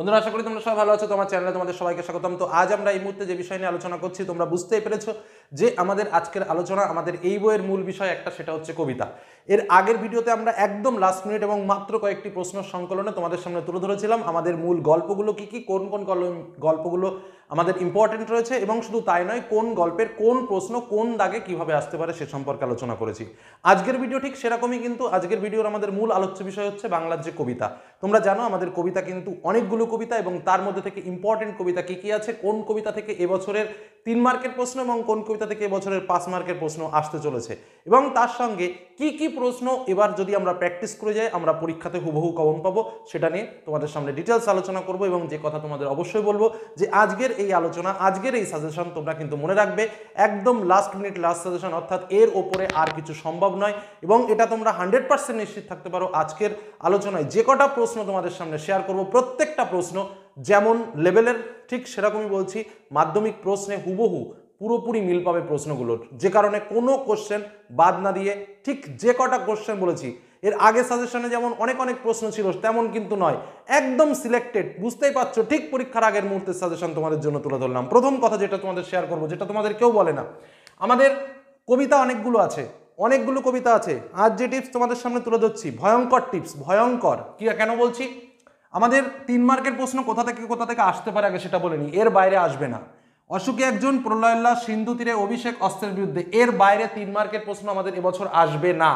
বন্ধুরা, আশা করি তোমরা সবাই ভালো আছো। তোমার চ্যানেলে তোমাদের সবাইকে স্বাগতম। তো আজ আমরা এই মুহূর্তে যে বিষয় নিয়ে আলোচনা করছি তোমরা বুঝতেই পেরেছো যে আমাদের আজকের আলোচনা, আমাদের এই বইয়ের মূল বিষয় একটা, সেটা হচ্ছে কবিতা। এর আগের ভিডিওতে আমরা একদম লাস্ট মিনিট এবং মাত্র কয়েকটি প্রশ্ন সংকলনে তোমাদের সামনে তুলে ধরেছিলাম আমাদের মূল গল্পগুলো কি কি, কোন কোন গল্পগুলো আমাদের ইম্পর্টেন্ট রয়েছে, এবং শুধু তাই নয়, কোন গল্পের কোন প্রশ্ন কোন দাগে কিভাবে আসতে পারে সে সম্পর্কে আলোচনা করেছি। আজকের ভিডিও ঠিক সেরকমই, কিন্তু আজকের ভিডিওর আমাদের মূল আলোচ্য বিষয় হচ্ছে বাংলার যে কবিতা। তোমরা জানো আমাদের কবিতা কিন্তু অনেকগুলো কবিতা, এবং তার মধ্যে থেকে ইম্পর্টেন্ট কবিতা কি কি আছে, কোন কবিতা থেকে এবছরের 3 মার্কের প্রশ্ন এবং কোন কবিতা থেকে এবছরের 5 মার্কের প্রশ্ন আসতে চলেছে, এবং তার সঙ্গে কি কি প্রশ্ন এবার যদি আমরা প্র্যাকটিস করে যাই আমরা পরীক্ষাতে হুবহু কমন পাবো, সেটা নিয়ে তোমাদের সামনে ডিটেলস আলোচনা করব। এবং যে কথা তোমাদের অবশ্যই বলবো যে আজকের এই আলোচনা, আজকের এই সাজেশন তোমরা কিন্তু মনে রাখবে একদম লাস্ট মিনিট লাস্ট সাজেশন, অর্থাৎ এর ওপরে আর কিছু সম্ভব নয়। এবং এটা তোমরা 100% নিশ্চিত থাকতে পারো, আজকের আলোচনায় যে কটা প্রশ্ন তোমাদের সামনে শেয়ার করব প্রত্যেকটা প্রশ্ন যেমন লেভেলের ঠিক সেরকমই বলছি, মাধ্যমিক প্রশ্নে হুবহু পুরোপুরি মিল পাবে প্রশ্নগুলোর, যে কারণে কোনো কোশ্চেন বাদ না দিয়ে ঠিক যে কটা কোশ্চেন বলেছি এর আগে সাজেশনে যেমন অনেক অনেক প্রশ্ন ছিল তেমন কিন্তু নয়, একদম সিলেক্টেড। বুঝতেই পারছো, ঠিক পরীক্ষার আগের মুহূর্তের সাজেশন তোমাদের জন্য তুলে ধরলাম। প্রথম কথা যেটা তোমাদের শেয়ার করবো, যেটা তোমাদের কেউ বলে না, আমাদের কবিতা অনেকগুলো আছে, অনেকগুলো কবিতা আছে। আজ যে টিপস তোমাদের সামনে তুলে ধরছি ভয়ঙ্কর টিপস, ভয়ঙ্কর। কি কেন বলছি? আমাদের 3 মার্কের প্রশ্ন কোথা থেকে আসতে পারে আগে সেটা বলে নি, এর বাইরে আসবে না। অশোকে একজন, প্রলয়োল্লাস, সিন্ধু তীরে অভিষেক, অস্ত্রের বিরুদ্ধে, এর বাইরে 3 মার্কের প্রশ্ন আমাদের এবছর আসবে না,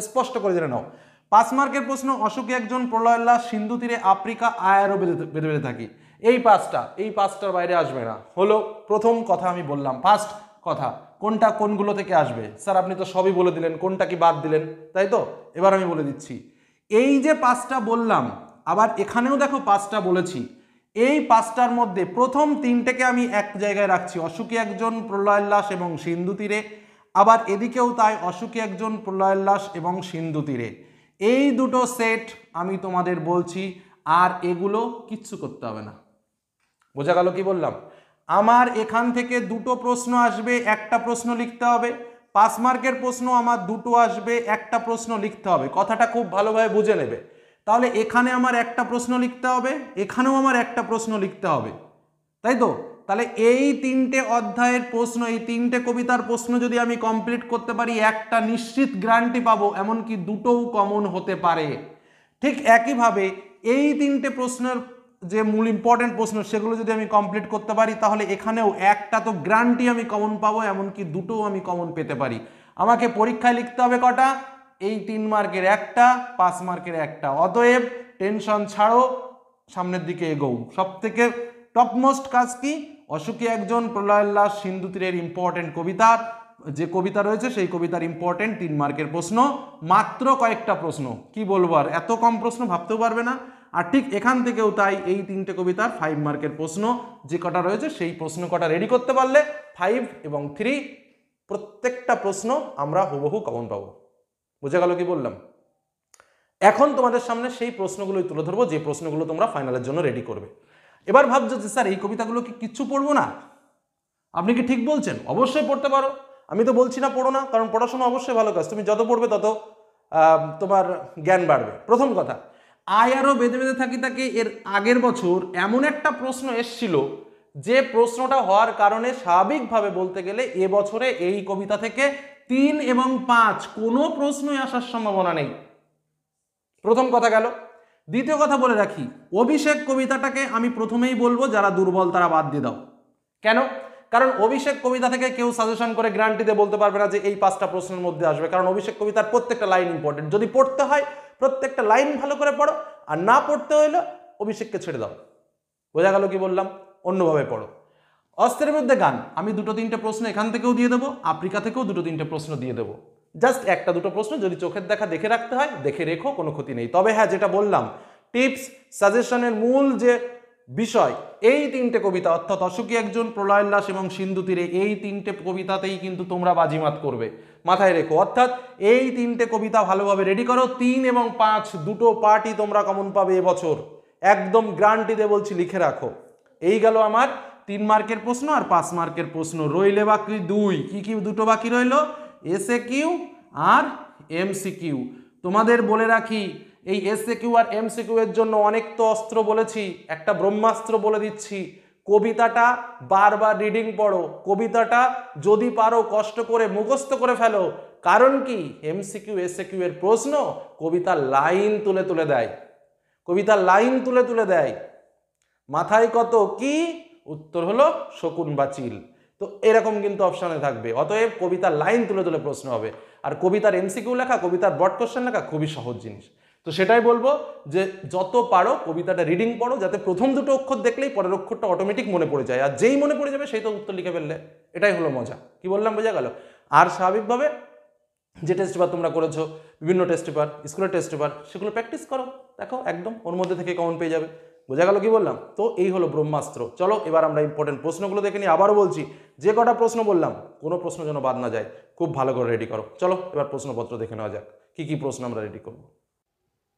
স্পষ্ট করে জেনে নাও। 5 মার্কের প্রশ্ন, অশোকে একজন, প্রলয়োল্লাস, সিন্ধু তীরে, আফ্রিকা, আয়ারও বেঁধে থাকি, এই পাঁচটার বাইরে আসবে না। হলো প্রথম কথা, আমি বললাম ফার্স্ট কথা। কোনটা কোনগুলো থেকে আসবে? স্যার আপনি তো সবই বলে দিলেন, কোনটা কি বাদ দিলেন, তাই তো? এবার আমি বলে দিচ্ছি। এই যে 5টা বললাম, আবার এখানেও দেখো 5টা বলেছি, এই 5টার মধ্যে প্রথম 3টেকে আমি এক জায়গায় রাখছি, অশোকে একজন, প্রলয়োল্লাস এবং সিন্ধু তীরে। আবার এদিকেও তাই, অশোকে একজন, প্রলয়োল্লাস এবং সিন্ধু তীরে। এই দুটো সেট আমি তোমাদের বলছি, আর এগুলো কিচ্ছু করতে হবে না। বোঝা গেল কি বললাম? আমার এখান থেকে দুটো প্রশ্ন আসবে, একটা প্রশ্ন লিখতে হবে। 5 মার্কের প্রশ্ন আমার দুটো আসবে, একটা প্রশ্ন লিখতে হবে। কথাটা খুব ভালোভাবে বুঝে নেবে। তাহলে এখানে আমার একটা প্রশ্ন লিখতে হবে, এখানেও আমার একটা প্রশ্ন লিখতে হবে, তাই তো? তাহলে এই 3টে অধ্যায়ের প্রশ্ন, এই 3টে কবিতার প্রশ্ন যদি আমি কমপ্লিট করতে পারি, একটা নিশ্চিত গ্যারান্টি পাবো, এমনকি দুটোও কমন হতে পারে। ঠিক একইভাবে এই 3টে প্রশ্নের যে মূল ইম্পর্টেন্ট প্রশ্ন, সেগুলো যদি আমি কমপ্লিট করতে পারি, তাহলে এখানেও একটা তো গ্যারান্টি আমি কমন পাবো, এমনকি দুটোও আমি কমন পেতে পারি। আমাকে পরীক্ষায় লিখতে হবে কটা? এই 3 মার্কের একটা, 5 মার্কের একটা। অতএব টেনশন ছাড়ো, সামনের দিকে এগোও। সব থেকে টপমোস্ট কাজ কি? অশোকে একজন, প্রলয়োল্লাস, সিন্ধু তীরের ইম্পর্টেন্ট কবিতার যে কবিতা রয়েছে সেই কবিতার ইম্পর্টেন্ট 3 মার্কের প্রশ্ন, মাত্র কয়েকটা প্রশ্ন। কি বলবো আর, এত কম প্রশ্ন ভাবতেও পারবে না। আর ঠিক এখান থেকেও তাই, এই 3টে কবিতার 5 মার্কের প্রশ্ন যে কটা রয়েছে সেই প্রশ্ন কটা রেডি করতে পারলে 5 এবং 3 প্রত্যেকটা প্রশ্ন আমরা হুবহু কমন পাবো। বুঝে গেল কি বললাম? এখন তোমাদের সামনে সেই প্রশ্নগুলোই তুলে ধরবো, যে প্রশ্নগুলো তোমরা ফাইনালের জন্য রেডি করবে। এবার ভাবছো যে স্যার এই কবিতাগুলো কি কিচ্ছু পড়বো না? আপনি কি ঠিক বলছেন? অবশ্যই পড়তে পারো, আমি তো বলছি না পড়ো না, কারণ পড়াশোনা অবশ্যই ভালো কাজ। তুমি যত পড়বে তত তোমার জ্ঞান বাড়বে। প্রথম কথা, আয়ারও বেঁধে থাকি তাকে, এর আগের বছর এমন একটা প্রশ্ন এসছিল যে প্রশ্নটা হওয়ার কারণে স্বাভাবিকভাবে বলতে গেলে এবছরে এই কবিতা থেকে 3 এবং 5 কোনো প্রশ্নই আসার সম্ভাবনা নেই। প্রথম কথা গেল। দ্বিতীয় কথা বলে রাখি, অভিষেক কবিতাটাকে আমি প্রথমেই বলবো যারা দুর্বল তারা বাদ দিয়ে দাও। কেন? কারণ অভিষেক কবিতা থেকে কেউ সাজেশন করে গ্যারান্টি দিয়ে বলতে পারবে না যে এই 5টা প্রশ্নের মধ্যে আসবে, কারণ অভিষেক কবিতার প্রত্যেকটা লাইন ইম্পর্টেন্ট। যদি পড়তে হয় প্রত্যেকটা লাইন ভালো করে পড়ো, আর না পড়তে হলে অভিষেককে ছেড়ে দাও। বোঝা গেল কি বললাম? অন্যভাবে পড়ো। অস্ত্রের বিরুদ্ধে গান আমি 2-3টে প্রশ্ন এখান থেকেও দিয়ে দেবো, আফ্রিকা থেকেও 2-3টে প্রশ্ন দিয়ে দেবো। জাস্ট 1-2 প্রশ্ন যদি চোখের দেখা দেখে রাখতে হয় দেখে রেখো, কোনো ক্ষতি নেই। তবে হ্যাঁ, যেটা বললাম টিপস সাজেশনের মূল যে বিষয়, এই 3টে কবিতা অর্থাৎ অশোকে একজন, প্রলয়োল্লাস এবং সিন্ধু তীরে, এই 3টে কবিতাতেই কিন্তু তোমরা বাজিমাত করবে, মাথায় রেখো। অর্থাৎ এই 3টে কবিতা ভালোভাবে রেডি করো। 3 এবং 5 দুটো পার্টই তোমরা কমন পাবে এবছর, একদম গ্যারান্টি দিয়ে বলছি, লিখে রাখো। এই গেল আমার 3 মার্কের প্রশ্ন আর 5 মার্কের প্রশ্ন। রইলে বাকি 2। কি কি দুটো বাকি রইল? SA Q R MCQ. তোমাদের বলে রাখি, এই এসএকিউ আর এমসিকিউ এর জন্য অনেক তো অস্ত্র বলেছি, একটা ব্রহ্মাস্ত্র বলে দিচ্ছি। কবিতাটা বারবার রিডিং পড়ো, কবিতাটা যদি পারো কষ্ট করে মুখস্থ করে ফেলো। কারণ কি, এমসিকিউ এসএকিউ এর প্রশ্ন কবিতার লাইন তুলে তুলে দেয়, কবিতার লাইন তুলে তুলে দেয়। মাথায় কত কি, উত্তর হলো শকুন বা চিল। তো এরকম কিন্তু অপশানে থাকবে। অতএব কবিতার লাইন তুলে তুলে প্রশ্ন হবে। আর কবিতার এমসিকিউ লেখা, কবিতার ব্রড কোশ্চেন লেখা খুবই সহজ জিনিস। তো সেটাই বলবো যে যত পারো কবিতাটা রিডিং পড়ো, যাতে প্রথম দুটো অক্ষর দেখলেই পরের অক্ষরটা অটোমেটিক মনে পড়ে যায়। আর যেই মনে পড়ে যাবে সেই তো উত্তর লিখে ফেললে, এটাই হলো মজা। কি বললাম বোঝা গেল? আর স্বাভাবিকভাবে যে টেস্ট পেপার তোমরা করেছো, বিভিন্ন টেস্ট পেপার, স্কুলের টেস্ট পেপার, সেগুলো প্র্যাকটিস করো, দেখো একদম ওর মধ্যে থেকে কমন পেয়ে যাবে। বোঝা গেল কি বললাম? তো এই হলো ব্রহ্মাস্ত্র। চলো এবার আমরা ইম্পর্টেন্ট প্রশ্নগুলো দেখে নিই। আবারও বলছি, যে কটা প্রশ্ন বললাম কোনো প্রশ্ন যেন বাদ না যায়, খুব ভালো করে রেডি করো। চলো এবার প্রশ্নপত্র দেখে নেওয়া যাক, কি কি প্রশ্ন আমরা রেডি করবো।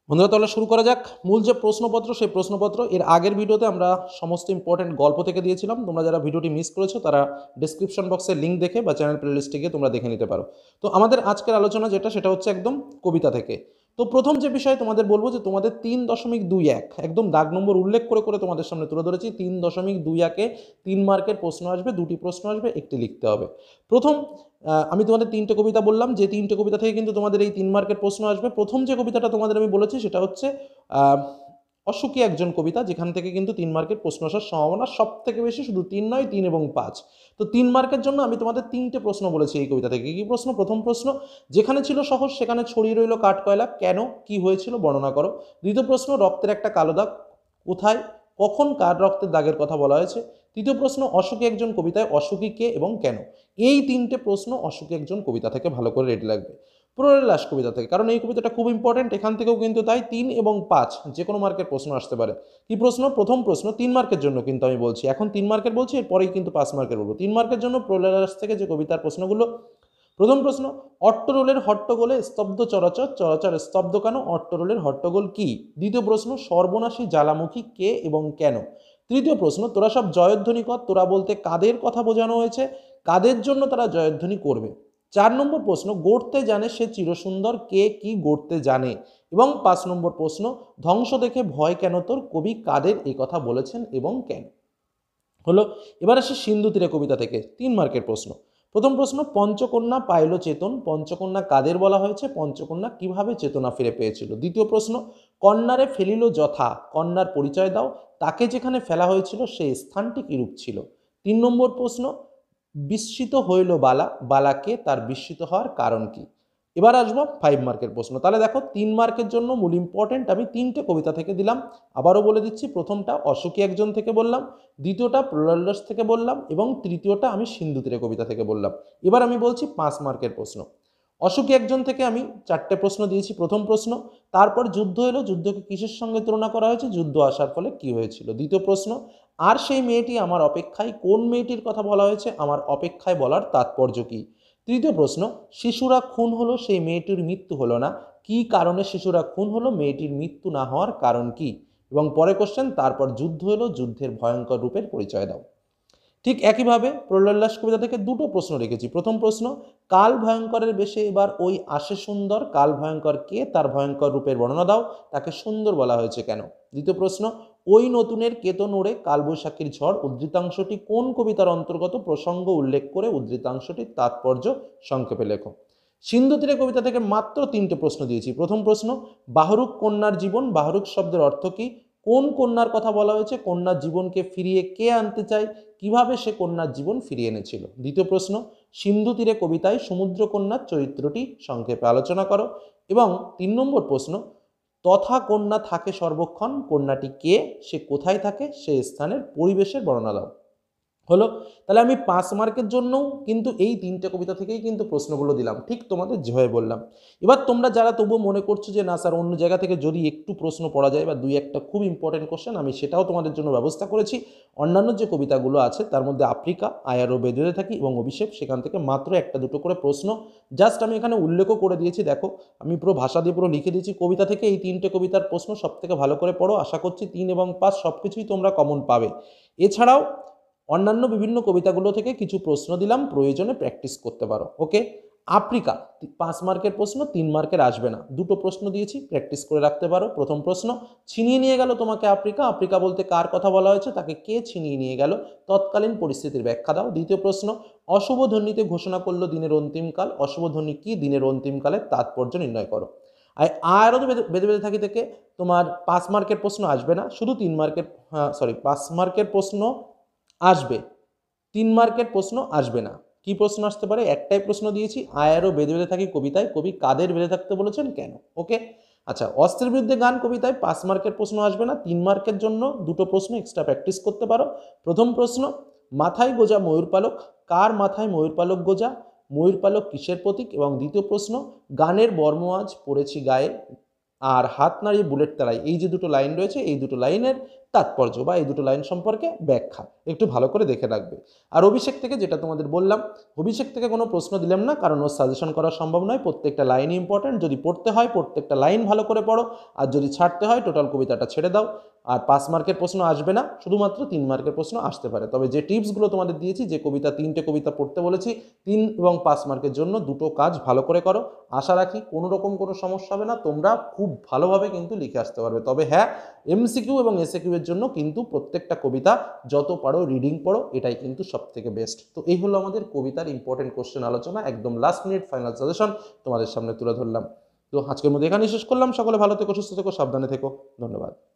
বন্ধুরা তাহলে শুরু করা যাক। মূল যে প্রশ্নপত্র, সেই প্রশ্নপত্র এর আগের ভিডিওতে আমরা সমস্ত ইম্পর্টেন্ট গল্প থেকে দিয়েছিলাম। তোমরা যারা ভিডিওটি মিস করেছো তারা ডেসক্রিপশন বক্সে লিঙ্ক দেখে বা চ্যানেল প্লেলিস্টে গিয়ে তোমরা দেখে নিতে পারো। তো আমাদের আজকের আলোচনা যেটা, সেটা হচ্ছে একদম কবিতা থেকে। তো প্রথম যে বিষয় তোমাদের বলবো, যে তোমাদের 3.21 একদম দাগ নম্বর উল্লেখ করে করে তোমাদের সামনে তুলে ধরেছি। 3.21-এ 3 মার্কের প্রশ্ন আসবে, 2টি প্রশ্ন আসবে, একটি লিখতে হবে। প্রথম আমি তোমাদের 3টে কবিতা বললাম, যে 3টে কবিতা থেকে কিন্তু তোমাদের এই 3 মার্কের প্রশ্ন আসবে। প্রথম যে কবিতাটা তোমাদের আমি বলেছি সেটা হচ্ছে অসুখী একজন কবিতা, যেখান থেকে কিন্তু 3 মার্কের প্রশ্ন আসার সম্ভাবনা সব থেকে বেশি। শুধু 3 নয়, 3 এবং 5। তো 3 মার্কের জন্য আমি তোমাদের 3টে প্রশ্ন বলেছি এই কবিতা থেকে। কি প্রশ্ন? প্রথম প্রশ্ন, যেখানে ছিল শহর সেখানে ছড়িয়ে রইল কাঠকয়লা, কেন, কি হয়েছিল বর্ণনা করো। দ্বিতীয় প্রশ্ন, রক্তের একটা কালো দাগ, কোথায়, কখন, কার রক্তের দাগের কথা বলা হয়েছে। তৃতীয় প্রশ্ন, অসুখী একজন কবিতায় অসুখী কে এবং কেন। এই 3টে প্রশ্ন অসুখী একজন কবিতা থেকে ভালো করে রেডি লাগবে। পুরোরের লাশ কবিতা থেকে, কারণ এই কবিতাটা খুব ইম্পর্টেন্ট। এখান থেকেও কিন্তু তাই 3 এবং 5 যে কোনো মার্কের প্রশ্ন আসতে পারে। কি প্রশ্ন? প্রথম প্রশ্ন 3 মার্কের জন্য কিন্তু আমি বলছি, এখন 3 মার্কের বলছি, এরপরেই কিন্তু 5 মার্কের বলবো। 3 মার্কের জন্য পুরোরের লাশ থেকে যে কবিতার প্রশ্নগুলো। প্রথম প্রশ্ন, অট্টরোলের হট্টগোলে স্তব্ধ চরাচর, চরাচর স্তব্ধ কেন, অট্টরোলের হট্টগোল কি। দ্বিতীয় প্রশ্ন, সর্বনাশী জ্বালামুখী কে এবং কেন। তৃতীয় প্রশ্ন, তোরা সব জয়ধ্বনি কর, তোরা বলতে কাদের কথা বোঝানো হয়েছে, কাদের জন্য তারা জয়ধ্বনি করবে। 4 নম্বর প্রশ্ন, গড়তে জানে সে চিরসুন্দর, কে কি গড়তে জানে। এবং 5 নম্বর প্রশ্ন, ধ্বংস দেখে ভয় কেন তোর, কবি কাদের এই কথা বলেছেন এবং কেন। হলো। এবার আসে সিন্ধু তীরে কবিতা থেকে 3 মার্কের প্রশ্ন। প্রথম প্রশ্ন, পঞ্চকন্যা পাইল চেতন, পঞ্চকন্যা কাদের বলা হয়েছে, পঞ্চকন্যা কিভাবে চেতনা ফিরে পেয়েছিল। দ্বিতীয় প্রশ্ন, কন্যারে ফেলিল যথা, কন্যার পরিচয় দাও, তাকে যেখানে ফেলা হয়েছিল সেই স্থানটি কিরূপ ছিল। 3 নম্বর প্রশ্ন, বিস্মিত হইল বালা, বালাকে, তার বিস্মিত হওয়ার কারণ কি। এবার আসবো 5 মার্কের প্রশ্ন। তাহলে দেখো 3 মার্কের জন্য মূল ইম্পর্টেন্ট আমি 3টে কবিতা থেকে দিলাম। আবারও বলে দিচ্ছি, প্রথমটা অসুখী একজন থেকে বললাম, দ্বিতীয়টা প্রলয়লাস থেকে বললাম, এবং তৃতীয়টা আমি সিন্ধু তীরে কবিতা থেকে বললাম। এবার আমি বলছি 5 মার্কের প্রশ্ন। অসুখী একজন থেকে আমি 4টে প্রশ্ন দিয়েছি। প্রথম প্রশ্ন, তারপর যুদ্ধ এলো, যুদ্ধকে কিসের সঙ্গে তুলনা করা হয়েছে, যুদ্ধ আসার ফলে কি হয়েছিল। দ্বিতীয় প্রশ্ন, আর সেই মেয়েটি আমার অপেক্ষায়, কোন মেয়েটির কথা বলা হয়েছে, আমার অপেক্ষায় বলার তাৎপর্য কি। তৃতীয় প্রশ্ন, শিশুরা খুন হলো, সেই মেয়েটির মৃত্যু হলো না, কি কারণে শিশুরা খুন হলো, মেয়েটির মৃত্যু না হওয়ার কারণ কি। এবং পরে কোশ্চেন, তারপর যুদ্ধ এলো, যুদ্ধের ভয়ঙ্কর রূপের পরিচয় দাও। ঠিক একইভাবে প্রলয়লাস কবিতা থেকে 2টো প্রশ্ন রেখেছি। প্রথম প্রশ্ন, কাল ভয়ঙ্করের বেশে এবার ওই আসে সুন্দর, কাল ভয়ঙ্কর কে, তার ভয়ঙ্কর রূপের বর্ণনা দাও, তাকে সুন্দর বলা হয়েছে কেন। দ্বিতীয় প্রশ্ন, ওই নতুনের কেতন ওড়ে, কালবৈশাখীর ঝড় উদ্ধৃতাংশটি কোন কবিতার অন্তর্গত, প্রসঙ্গ উল্লেখ করে উদ্ধৃতাংশটির তাৎপর্য সংক্ষেপে লেখো। সিন্ধু তীরে কবিতা থেকে মাত্র 3টে প্রশ্ন দিয়েছি। প্রথম প্রশ্ন, বাহরুক কন্যার জীবন, বাহরুক শব্দের অর্থ কি, কোন কন্যার কথা বলা হয়েছে, কন্যার জীবনকে ফিরিয়ে কে আনতে চায়, কিভাবে সে কন্যার জীবন ফিরিয়ে এনেছিল। দ্বিতীয় প্রশ্ন, সিন্ধু তীরে কবিতায় সমুদ্র কন্যার চরিত্রটি সংক্ষেপে আলোচনা করো। এবং 3 নম্বর প্রশ্ন, তথা কন্যা থাকে সর্বক্ষণ, কন্যাটি কে, সে কোথায় থাকে, সে স্থানের পরিবেশের বর্ণনা দাও। হলো। তাহলে আমি 5 মার্কের জন্যও কিন্তু এই 3টে কবিতা থেকেই কিন্তু প্রশ্নগুলো দিলাম, ঠিক তোমাদের যেভাবে বললাম। এবার তোমরা যারা তবুও মনে করছো যে না স্যার অন্য জায়গা থেকে যদি একটু প্রশ্ন পড়া যায় বা 2-1টা খুব ইম্পর্টেন্ট কোশ্চেন, আমি সেটাও তোমাদের জন্য ব্যবস্থা করেছি। অন্যান্য যে কবিতাগুলো আছে তার মধ্যে আফ্রিকা, আয়ারও বেদুরে থাকি এবং অভিষেক, সেখান থেকে মাত্র 1-2টো করে প্রশ্ন জাস্ট আমি এখানে উল্লেখও করে দিয়েছি। দেখো আমি পুরো ভাষা দিয়ে পুরো লিখে দিয়েছি। কবিতা থেকে এই 3টে কবিতার প্রশ্ন সব থেকে ভালো করে পড়ো, আশা করছি 3 এবং 5 সব কিছুই তোমরা কমন পাবে। এছাড়াও অন্যান্য বিভিন্ন কবিতাগুলো থেকে কিছু প্রশ্ন দিলাম, প্রয়োজনে প্র্যাকটিস করতে পারো। ওকে, আফ্রিকা 5 মার্কের প্রশ্ন, 3 মার্কের আসবে না। দুটো প্রশ্ন দিয়েছি, প্র্যাকটিস করে রাখতে পারো। প্রথম প্রশ্ন, ছিনিয়ে নিয়ে গেল তোমাকে আফ্রিকা, আফ্রিকা বলতে কার কথা বলা হয়েছে, তাকে কে ছিনিয়ে নিয়ে গেল, তৎকালীন পরিস্থিতির ব্যাখ্যা দাও। দ্বিতীয় প্রশ্ন, অশুভ ধ্বনিতে ঘোষণা করলো দিনের অন্তিমকাল, অশুভ ধ্বনি কি, দিনের অন্তিমকালের তাৎপর্য নির্ণয় করো। আরও বেঁধে বেঁধে থাকি থেকে তোমার 5 মার্কের প্রশ্ন আসবে না, শুধু 3 মার্কের 5 মার্কের প্রশ্ন আসবে, 3 মার্কের প্রশ্ন আসবে না। কি প্রশ্ন আসতে পারে, একটাই প্রশ্ন দিয়েছি, আয়ারও বেঁধে বেঁধে থাকি কবিতায় কবি কাদের বেঁধে থাকতে বলেছেন, কেন। ওকে, আচ্ছা, অস্ত্রের বিরুদ্ধে গান কবিতায় 5 মার্কের প্রশ্ন আসবে না, 3 মার্কের জন্য দুটো প্রশ্ন এক্সট্রা প্র্যাকটিস করতে পারো। প্রথম প্রশ্ন, মাথায় গোজা ময়ূর পালক, কার মাথায় ময়ূর পালক গোজা, ময়ূর পালক কিসের প্রতীক। এবং দ্বিতীয় প্রশ্ন, গানের বর্ম আজ পড়েছি গায়ে আর হাত নাড়িয়ে বুলেট তাড়াই, এই যে দুটো লাইন রয়েছে, এই দুটো লাইনের তাৎপর্য বা এই দুটো লাইন সম্পর্কে ব্যাখ্যা একটু ভালো করে দেখে রাখবে। আর অভিষেক থেকে যেটা তোমাদের বললাম, অভিষেক থেকে কোনো প্রশ্ন দিলাম না, কারণ ওর সাজেশন করা সম্ভব নয়, প্রত্যেকটা লাইনই ইম্পর্টেন্ট। যদি পড়তে হয় প্রত্যেকটা লাইন ভালো করে পড়ো, আর যদি ছাড়তে হয় টোটাল কবিতাটা ছেড়ে দাও। আর 5 মার্কের প্রশ্ন আসবে না, শুধুমাত্র 3 মার্কের প্রশ্ন আসতে পারে। তবে যে টিপসগুলো তোমাদের দিয়েছি, যে কবিতা 3টে কবিতা পড়তে বলেছি, 3 এবং 5 মার্কের জন্য দুটো কাজ ভালো করে করো। আশা রাখি কোনো রকম কোনো সমস্যা হবে না, তোমরা খুব ভালোভাবে কিন্তু লিখে আসতে পারবে। তবে হ্যাঁ, এমসিকিউ এবং এসএকিউ এর জন্য কিন্তু প্রত্যেকটা কবিতা যত পারো রিডিং পড়ো, এটাই কিন্তু সবথেকে বেস্ট। তো এই হলো আমাদের কবিতার ইম্পর্টেন্ট কোশ্চেন আলোচনা, একদম লাস্ট মিনিট ফাইনাল সাজেশন তোমাদের সামনে তুলে ধরলাম। তো আজকের মধ্যে এখানেই শেষ করলাম। সকলে ভালো থেকো, সুস্থ থেকো, সাবধানে থেকো। ধন্যবাদ।